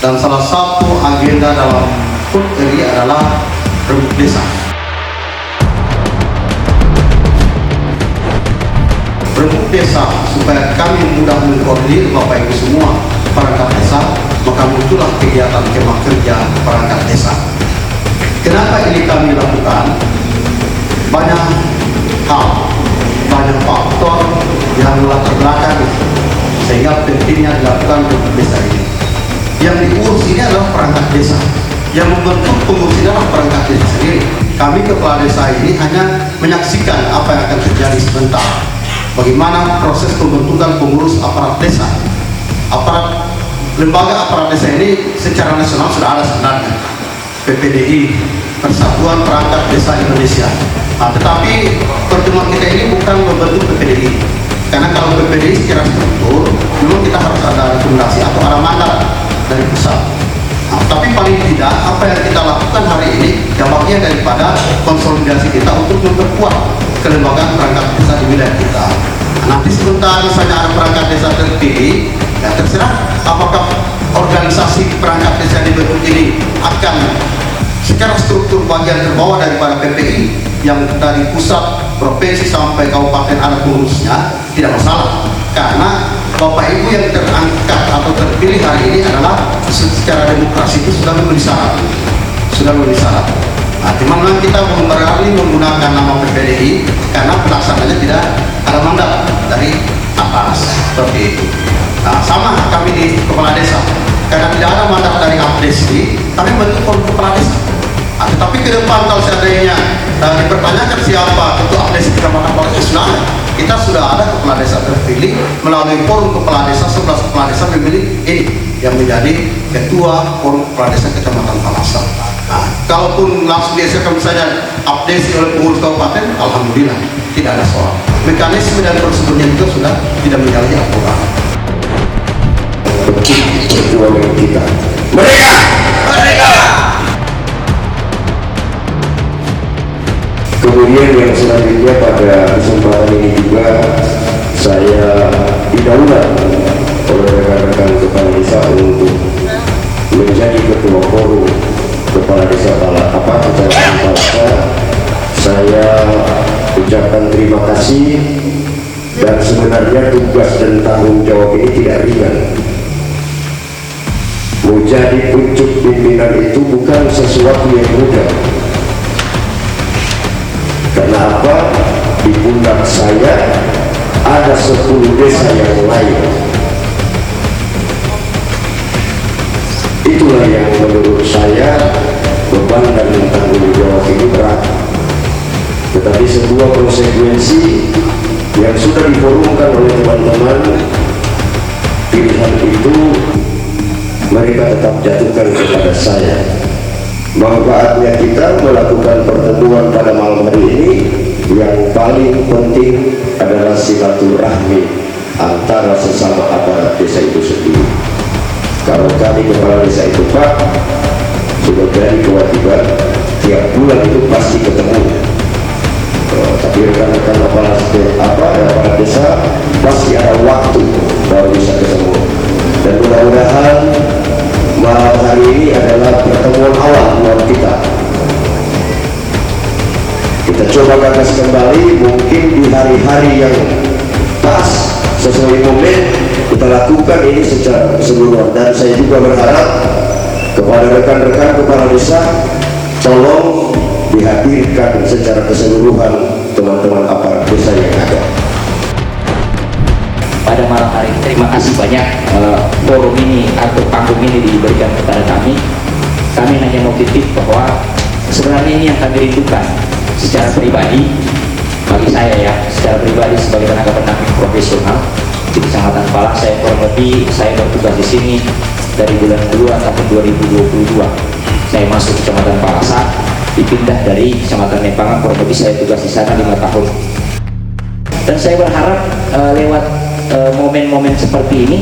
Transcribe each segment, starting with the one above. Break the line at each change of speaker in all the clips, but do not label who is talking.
Dan salah satu agenda dalam HUT RI adalah rembuk desa. Rembuk desa supaya kami mudah mengkoordinir Bapak Ibu semua perangkat desa, maka muncullah kegiatan kemah kerja perangkat desa. Kenapa ini kami lakukan? Banyak hal, banyak faktor yang melatar belakang sehingga pentingnya dilakukan rembuk desa ini. Yang diurus ini adalah perangkat desa, yang membentuk pengurus ini adalah perangkat desa sendiri. Kami kepala desa ini hanya menyaksikan apa yang akan terjadi sebentar. Bagaimana proses pembentukan pengurus aparat desa. Lembaga aparat desa ini secara nasional sudah ada sebenarnya, PPDI, Persatuan Perangkat Desa Indonesia. Tetapi pertemuan kita ini bukan membentuk PPDI, karena kalau PPDI secara struktur memang kita harus ada rekomendasi atau ada mandat dari pusat. Tapi paling tidak apa yang kita lakukan hari ini yang bagian daripada konsolidasi kita untuk memperkuat kelembagaan perangkat desa di wilayah kita. Nanti sebentar misalnya ada perangkat desa terpilih, ya terserah apakah organisasi perangkat desa dibentuk ini akan secara struktur bagian terbawah daripada PPI yang dari pusat, provinsi sampai kabupaten ada pengurusnya, tidak masalah. Karena Bapak Ibu yang terangkat atau terpilih hari ini adalah secara demokrasi itu sudah memenuhi syarat. Cuman kita beralih menggunakan nama PPDI karena pelaksananya tidak ada mandat dari atas seperti itu. Sama kami di kepala desa, karena tidak ada mandat dari APDESI, kami bentuk forum kepala desa. Tetapi ke depan kalau seandainya dipertanyakan siapa ketua APDESI Kecamatan Palasa, kita sudah ada kepala desa terpilih melalui forum kepala desa. 11 kepala desa memilih ini yang menjadi ketua forum kepala desa Kecamatan Palasa. Kalaupun langsung dihasilkan misalnya APDESI oleh pengurus kabupaten, alhamdulillah tidak ada soal. Mekanisme dan prosedurnya juga sudah tidak menyalahi aturan.
Perjuangan kita, mereka. Kemudian yang selanjutnya pada kesempatan ini juga saya didahulukan oleh rekan-rekan kepala desa untuk menjadi ketua forum kepala desa Palasa. Saya ucapkan terima kasih, dan sebenarnya tugas dan tanggung jawab ini tidak ringan. Menjadi pucuk pimpinan itu bukan sesuatu yang mudah. Karena apa? Di pundak saya ada 10 desa yang lain. Itulah yang menurut saya beban dan tanggung jawab ini berat. Tetapi sebuah konsekuensi yang sudah diforumkan oleh teman-teman, pilihan itu mereka tetap jatuhkan kepada saya. Manfaatnya kita melakukan pertemuan pada malam hari ini, yang paling penting adalah silaturahmi antara sesama aparat desa itu sendiri. Kalau kami kepala desa itu Pak, sudah jadi kewajiban tiap bulan itu pasti ketemu. Tapi rekan-rekan aparat desa pasti ada waktu baru bisa ketemu. Dan mudah-mudahan malam hari ini adalah pertemuan awal buat kita. Kita coba gagas kembali, mungkin di hari-hari yang pas sesuai momen kita lakukan ini secara keseluruhan. Dan saya juga berharap kepada rekan-rekan kepala desa, tolong dihadirkan secara keseluruhan teman-teman aparat desa yang ada.
Pada malam hari ini terima kasih banyak forum ini atau panggung ini diberikan kepada kami. Kami hanya mau titip bahwa sebenarnya ini yang kami rindukan secara pribadi, bagi saya ya, secara pribadi sebagai tenaga pendamping profesional di Kecamatan Palasa. Saya kurang lebih bertugas di sini dari bulan 2 tahun 2022. Saya masuk Kecamatan Palasa, dipindah dari Kecamatan Nempangan, kurang lebih saya tugas di sana 5 tahun. Dan saya berharap lewat momen-momen seperti ini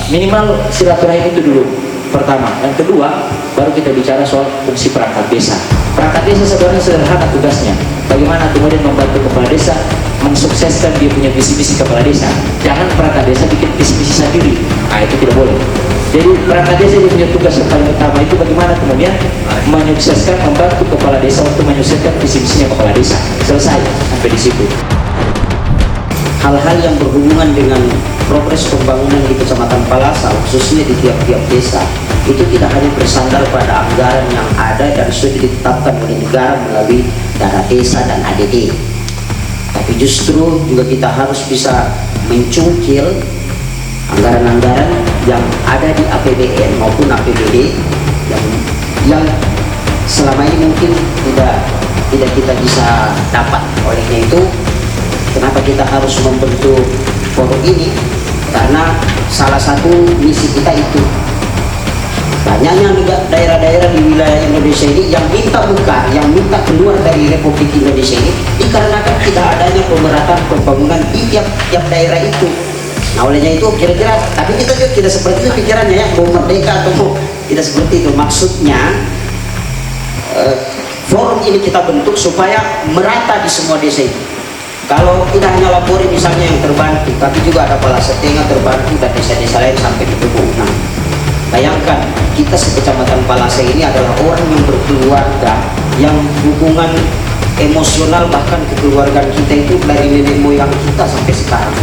minimal silaturahim itu dulu pertama, dan kedua baru kita bicara soal fungsi perangkat desa. Perangkat desa sebenarnya sederhana tugasnya, bagaimana kemudian membantu kepala desa mensukseskan dia punya visi-misi kepala desa. Jangan perangkat desa bikin visi-misi sendiri, itu tidak boleh. Jadi perangkat desa yang punya tugas yang paling utama itu bagaimana kemudian menyukseskan, membantu kepala desa untuk menyukseskan visi misinya kepala desa. Selesai sampai di situ.
Hal-hal yang berhubungan dengan progres pembangunan di Kecamatan Palasa, khususnya di tiap-tiap desa, itu tidak hanya bersandar pada anggaran yang ada dan sudah ditetapkan oleh negara melalui dana desa dan ADD, tapi justru juga kita harus bisa mencungkil anggaran-anggaran yang ada di APBN maupun APBD yang selama ini mungkin tidak kita bisa dapat. Olehnya itu, kenapa kita harus membentuk forum ini? Karena salah satu misi kita itu, banyaknya daerah-daerah di wilayah Indonesia ini yang minta buka, yang minta keluar dari Republik Indonesia ini dikarenakan tidak adanya pemerataan pembangunan di tiap daerah itu. Nah, olehnya itu kira-kira, tapi kita juga tidak seperti itu pikirannya ya, mau merdeka atau mau tidak seperti itu. Maksudnya forum ini kita bentuk supaya merata di semua desa itu. Kalau tidak hanya Lapori misalnya yang terbantu, tapi juga ada Palasa Tengah terbantu dan desa-desa lain sampai di Tebuk. Nah, bayangkan kita sekecamatan Palasa ini adalah orang yang berkeluarga, yang hubungan emosional bahkan kekeluargaan kita itu dari nenek moyang kita sampai sekarang.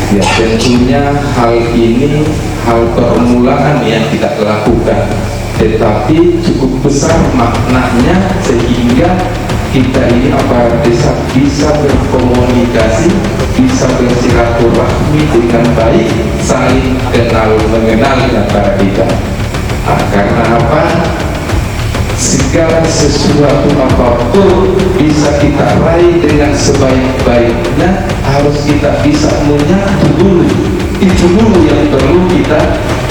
Ya, tentunya hal ini hal permulaan yang kita lakukan, tetapi cukup besar maknanya sehingga kita ini aparat desa bisa berkomunikasi, bisa bersilaturahmi dengan baik, saling kenal mengenal antara kita. Karena apa? Segala sesuatu apapun bisa kita raih dengan sebaik-baiknya, harus kita bisa menyatu dulu. Itu dulu yang perlu kita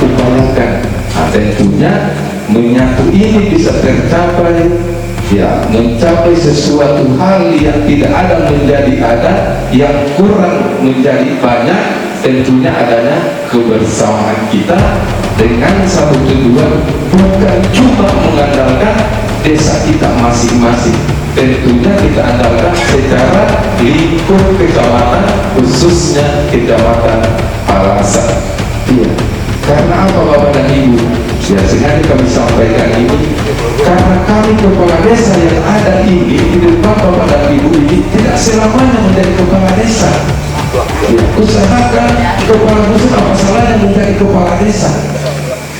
upayakan. Tentunya menyatu ini bisa tercapai, ya, mencapai sesuatu hal yang tidak ada menjadi ada, yang kurang menjadi banyak. Tentunya adanya kebersamaan kita dengan satu tujuan, bukan cuma mengandalkan desa kita masing-masing. Tentunya kita andalkan secara lingkup kecamatan, khususnya Kecamatan Palasa. Iya. Karena apa Bapak dan Ibu? Ya, sengaja kami sampaikan ini karena kami kepala desa yang ada ini di depan Bapak dan Ibu ini tidak selamanya menjadi kepala desa. Ya, usahakan kepala dusun apa salahnya menjadi kepala desa.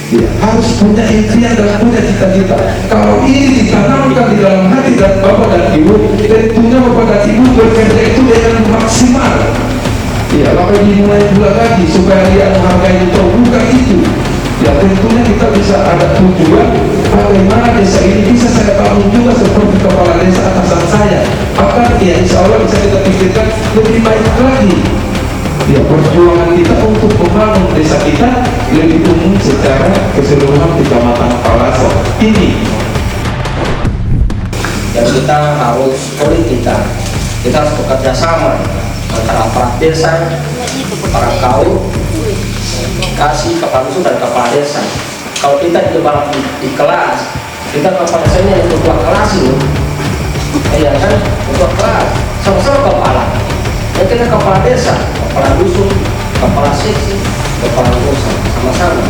Ya, harus punya impian dan punya cita-cita. Kalau ini ditanamkan di dalam hati dan Bapak dan Ibu, tentunya Bapak dan Ibu bekerja itu dengan maksimal. Ya, lalu dimulai pula lagi supaya dia menghargai itu, bukan itu. Ya, tentunya kita bisa ada tujuan bagaimana desa ini bisa saya bangun juga seperti kepala desa atasan saya. Bahkan ya insya Allah bisa kita pikirkan lebih baik lagi. Ya, perjuangan kita untuk membangun desa kita lebih umum secara keseluruhan Kecamatan Palasa ini.
Yang kita harus solid, kita harus bekerja sama antara aparat desa, para kaum, kasih kepala dusun dan kepala desa. Kalau kita di kelas, kita kepala desa ini yang ketua kelas ini, ya kan, ketua kelas, sama-sama kepala. Dan kita kepala desa, kepala dusun, kepala seksi, kepala desa, sama-sama.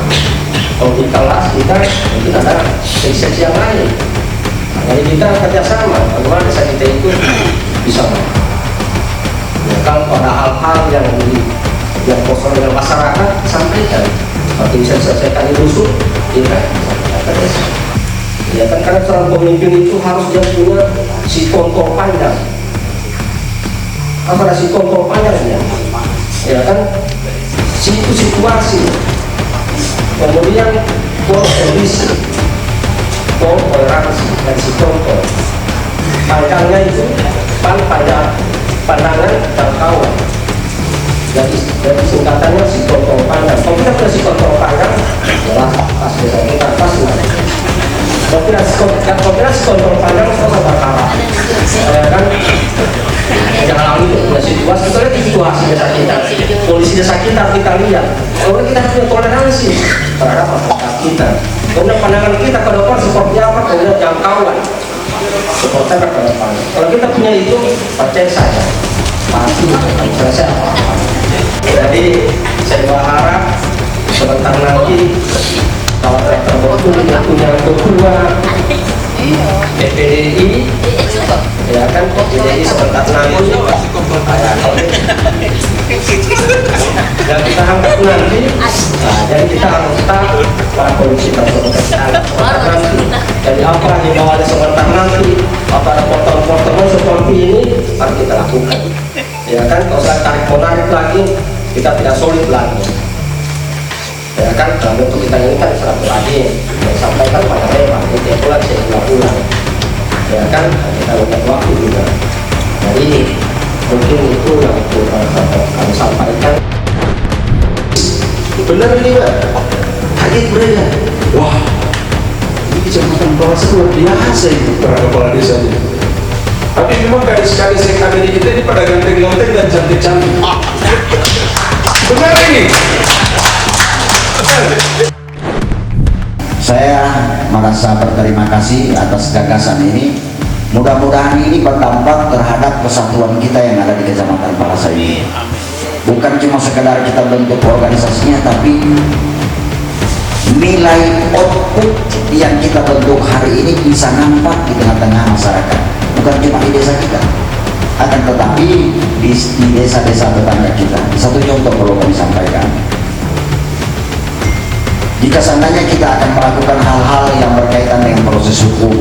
Kalau di kelas kita mungkin ada seksi yang lain. Jadi kita kerjasama, bagaimana desa kita itu bisa. Ya, kalau pada hal-hal yang kosong dengan masyarakat sampaikan, nanti bisa diselesaikan di dusun, ya kan, ke desa. Ya kan, karena seorang pemimpin itu harus dia punya si kontrol pandang. Apa si kontrol pandangnya? Ya kan, situasi, kemudian kondisi, toleransi dan si kontrol. Pandangnya itu pada pandangan dan kawan. Jadi singkatannya si kontrol pandang. Kalau kita punya si kontrol pandang, jelas pas desa kita pas mana. Kalau kita si kontrol pandang sama berkarat. Kan? Jangan alami punya situasi. Kita lihat situasi desa kita, kondisi desa kita lihat. Kalau kita punya toleransi terhadap masyarakat kita, Kemudian pandangan kita ke depan seperti apa, kemudian jangkauan seperti apa ke depan. Kalau kita punya itu, percaya saja pasti akan selesai apa-apa. Jadi saya berharap sebentar nanti kalau terbentuk punya ketua PPDI, ya kan, PPDI sebentar nanti dan kita angkat nanti. Nah, jadi kita harus tahu para polisi tersebut nanti. Jadi apa yang mau ada sebentar nanti, apa ada potong-potongan seperti ini harus kita lakukan. Ya kan, kalau saya tarik menarik lagi, kita tidak solid lagi. Ya kan, kalau untuk kita ini kan silaturahmi, sampaikan pada mereka, tiap bulan saya pulang. Ya kan, kita butuh waktu juga. Jadi mungkin itu yang kami sampaikan.
Benar ini Pak, kaget mereka. Wah, ini kecamatan Palasa luar biasa itu para kepala desanya. Tapi memang gadis-gadis yang ada di kita ini pada ganteng-ganteng dan cantik-cantik. Benar ini.
Saya merasa berterima kasih atas gagasan ini. Mudah-mudahan ini berdampak terhadap kesatuan kita yang ada di Kecamatan Palasa ini. Bukan cuma sekedar kita bentuk organisasinya, tapi nilai output yang kita bentuk hari ini bisa nampak di tengah-tengah masyarakat. Bukan cuma di desa kita, akan tetapi di desa-desa tetangga kita. Satu contoh perlu kami sampaikan. Jika seandainya kita akan melakukan hal-hal yang berkaitan dengan proses hukum,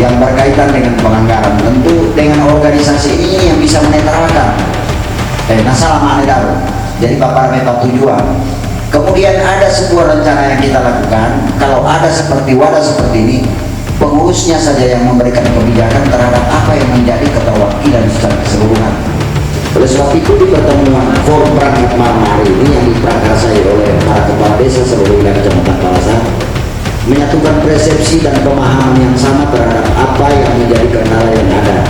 yang berkaitan dengan pelanggaran, tentu dengan organisasi ini yang bisa menetralkan masalah manedaro. Jadi papar mepa tujuan. Kemudian ada sebuah rencana yang kita lakukan. Kalau ada seperti wadah seperti ini, pengurusnya saja yang memberikan kebijakan terhadap apa yang menjadi keterwakilan secara keseluruhan. Oleh sebab itu di pertemuan forum rakyat malam hari ini yang diprakarsai oleh para kepala desa seluruh wilayah Kecamatan Palasa menyatukan persepsi dan pemahaman yang sama terhadap apa yang menjadi kendala yang ada.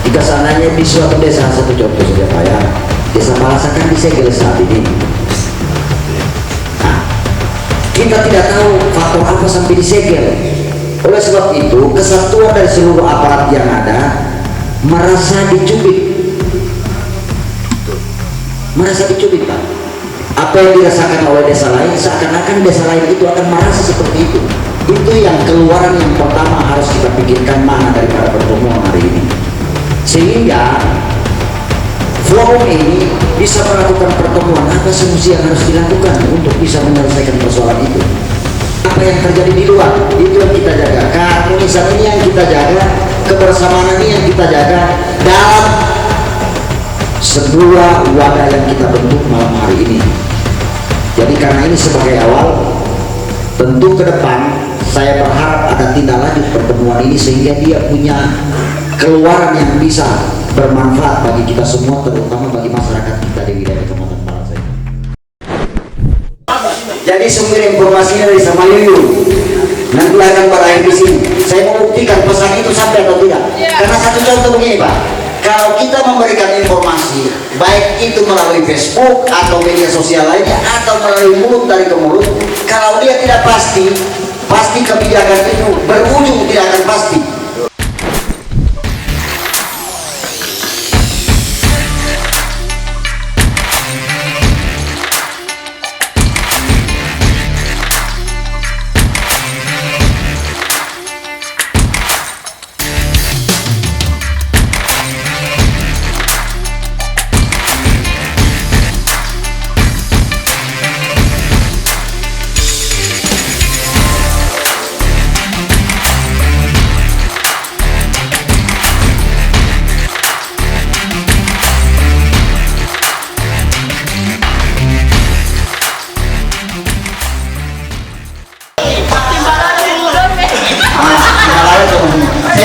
Jika seandainya di suatu desa, satu contoh saja Pak ya, desa Palasa kan disegel saat ini. Nah, kita tidak tahu faktor apa sampai disegel. Oleh sebab itu kesatuan dari seluruh aparat yang ada merasa dicubit. Merasa dicubit Pak. Apa yang dirasakan oleh desa lain, seakan-akan desa lain itu akan merasa seperti itu. Itu yang keluaran yang pertama harus kita pikirkan mana daripada pertemuan hari ini, sehingga forum ini bisa melakukan pertemuan apa solusi yang harus dilakukan untuk bisa menyelesaikan persoalan itu. Apa yang terjadi di luar itu yang kita jaga, keharmonisan ini yang kita jaga, kebersamaan ini yang kita jaga dalam sebuah wadah yang kita bentuk malam hari ini. Jadi karena ini sebagai awal, tentu ke depan saya berharap ada tindak lanjut pertemuan ini sehingga dia punya keluaran yang bisa bermanfaat bagi kita semua, terutama bagi masyarakat kita di wilayah Kecamatan Palasa ini. Jadi sumber informasinya dari Samayuyu nanti akan berakhir di sini. Saya mau buktikan pesan itu sampai atau tidak. Karena satu contoh begini Pak, kalau kita memberikan informasi baik itu melalui Facebook atau media sosial lainnya atau melalui mulut dari ke mulut, kalau dia tidak pasti, pasti kebijakan itu berujung tidak akan pasti.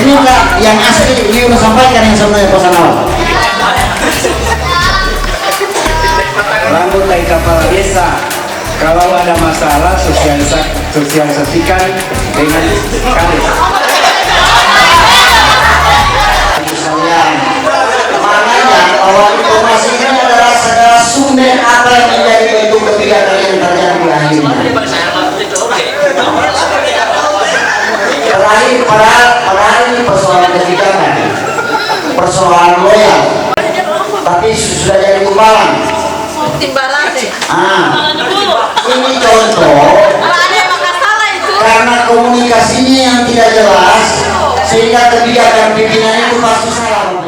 Ini enggak yang asli, ini udah sampaikan yang sebenarnya pesan awal.
Rambut dari kepala desa, kalau ada masalah sosialisasikan dengan kami.
Makanya awal informasi ini adalah segala sumber apa yang menjadi bentuk kebijakan yang terjadi di akhirnya. padahal ini persoalan kebijakan, persoalan loyal, tapi sudah jadi gumpalan. Ini contoh karena komunikasinya yang tidak jelas sehingga kebijakan pimpinannya itu pasti salah.